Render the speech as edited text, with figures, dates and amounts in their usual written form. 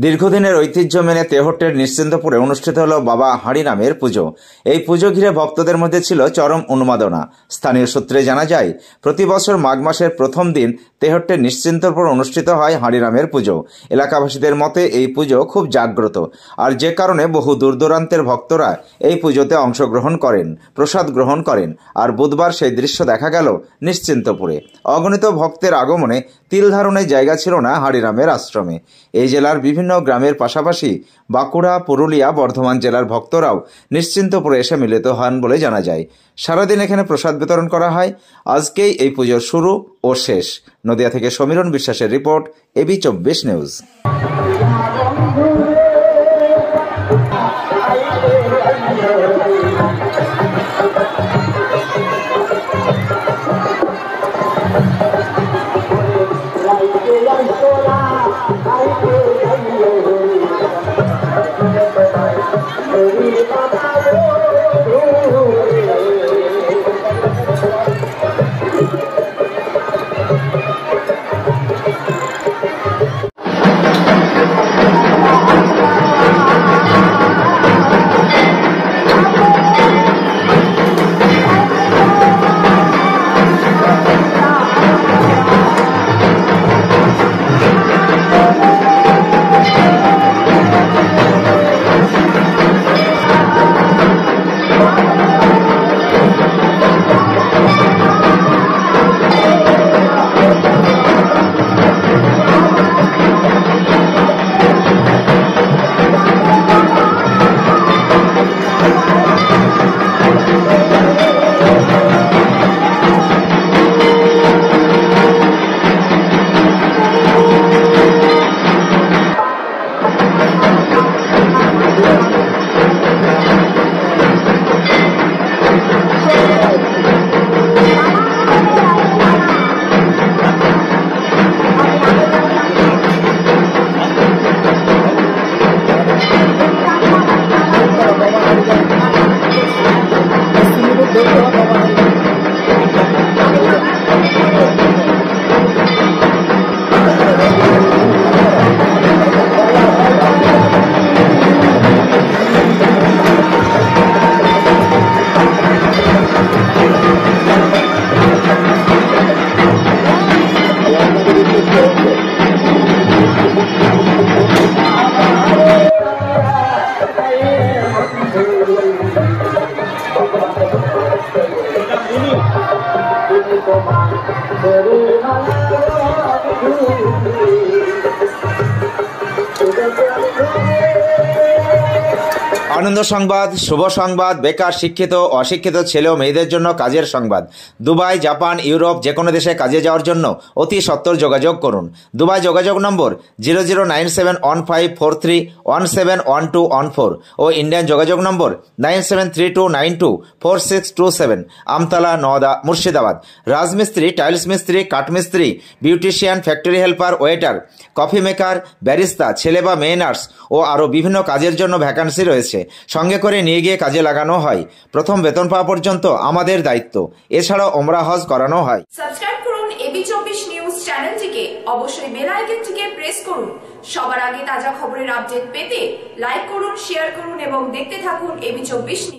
দীর্ঘদিনের ঐতিহ্য মেনে তেহট্টের নিশ্চিন্তপুরে অনুষ্ঠিত হল বাবা হাঁড়িরামের পুজো। এই পুজো ঘিরে ভক্তদের মধ্যে ছিল চরম উন্মাদনা। স্থানীয় সূত্রে জানা যায়, প্রতি বছর মাঘ মাসের প্রথম দিন তেহট্টের নিশ্চিন্তপুরে অনুষ্ঠিত হয় হাঁড়িরামের পুজো। এলাকাবাসীদের মতে এই পুজো খুব জাগ্রত, আর যে কারণে বহু দূর দূরান্তের ভক্তরা এই পুজোতে অংশগ্রহণ করেন, প্রসাদ গ্রহণ করেন। আর বুধবার সেই দৃশ্য দেখা গেল নিশ্চিন্তপুরে। অগণিত ভক্তের আগমনে তিল ধারণের জায়গা ছিল না হাঁড়িরামের আশ্রমে। এই জেলার বিভিন্ন গ্রামের পাশাপাশি বাঁকুড়া, পুরুলিয়া, বর্ধমান জেলার ভক্তরাও নিশ্চিন্তপুরে এসে মিলিত হন বলে জানা যায়। সারাদিন এখানে প্রসাদ বিতরণ করা হয়। আজকেই এই পুজোর শুরু ও শেষ। নদিয়া থেকে সমীরণ বিশ্বাসের রিপোর্ট, এবি 24 নিউজ। আনন্দ সংবাদ, শুভ সংবাদ, বেকার, শিক্ষিত, অশিক্ষিত ছেলে ও মেয়েদের জন্য কাজের সংবাদ। দুবাই, জাপান, ইউরোপ যে কোনো দেশে কাজে যাওয়ার জন্য অতি সত্বর যোগাযোগ করুন। দুবাই যোগাযোগ নম্বর 00971543171214 ও ইন্ডিয়ান যোগাযোগ নম্বর 9732924627। আমতলা, নওদা, মুর্শিদাবাদ। রাজমিস্ত্রি, টাইলস মিস্ত্রি, কাঠমিস্ত্রি, beautician, factory helper, waiter, coffee maker, barista, ছেলে বা মেয়ে নার্স ও আরও বিভিন্ন কাজের জন্য ভ্যাকান্সি রয়েছে। সঙ্গে করে নিয়ে গিয়ে কাজে লাগানো হয়। প্রথম বেতন পাওয়া পর্যন্ত আমাদের দায়িত্ব। এছাড়াও ওমরা হজ করানো হয়। সাবস্ক্রাইব করুন এবি 24 নিউজ চ্যানেলটিকে। অবশ্যই বেল আইকনটিকে প্রেস করুন। সবার আগে তাজা খবরের আপডেট পেতে লাইক করুন, শেয়ার করুন এবং দেখতে থাকুন এবি 24 নিউজ।